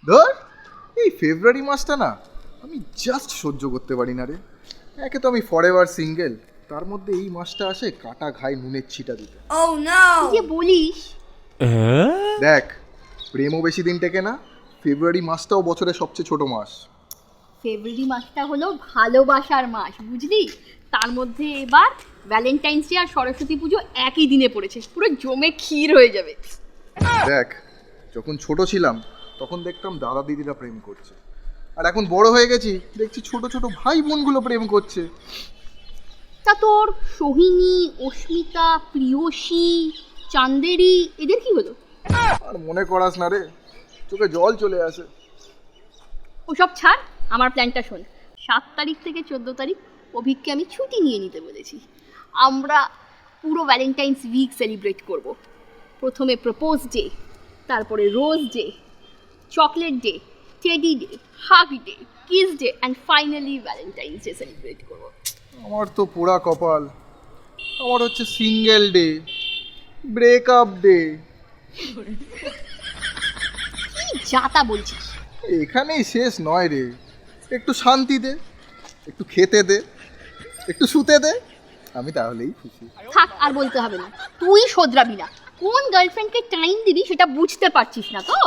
ধর, এই ফেব্রুয়ারি মাসটা না আমি জাস্ট সহ্য করতে পারি না রে। একে তো আমি ফরএভার সিঙ্গেল, তার মধ্যে এই মাসটা আসে কাটা ঘায়ে নুনের ছিটা দিতে। Oh no! যে বলিস, দেখ, প্রেমও বেশি দিন টেকে না, ফেব্রুয়ারি মাসটাও বছরের সবচেয়ে ছোট মাস। ফেব্রুয়ারি মাসটা হলো ভালোবাসার মাস, বুঝলি? তার মধ্যে এবার ভ্যালেন্টাইন্স ডে আর সরস্বতী পুজো একই দিনে পড়েছে, পুরো জমে ক্ষীর হয়ে যাবে। দেখ, যখন ছোট ছিলাম তখন দেখতাম দাদা দিদিরা প্রেম করছে, আর এখন বড় হয়ে গেছি দেখছি ছোট ছোট ভাই বোনগুলো প্রেম করছে। তা তোর সোহিনী, অস্মিতা, প্রিয়সী, চান্দেরি এদের কি হলো? আর মনে করাস না রে, চোখে জল চলে আসে। ওসব ছাড়, আমার প্ল্যানটা শোন। 7 তারিখ থেকে 14 তারিখ অভিককে আমি ছুটি নিয়ে নিতে বলেছি। আমরা পুরো ভ্যালেন্টাইন্স উইক সেলিব্রেট করব। প্রথমে প্রপোজ ডে, তারপরে rose day, chocolate day, teddy day, hug day, kiss day and finally Valentine's day celebrate করব। আমার তো পোড়া কপাল, আমার হচ্ছে সিঙ্গেল ডে, ব্রেকআপ ডে। কি যাতা বলছিস? এখানেই শেষ নয় রে, একটু শান্তি দে, একটু খেতে দে, একটু শুতে দে, আমি তাহলেই খুশি। থাক, আর বলতে হবে না, তুই শোধরাবি না। কোন গার্লফ্রেন্ডকে টাইম দিবি সেটা বুঝতে পারছিস না তো?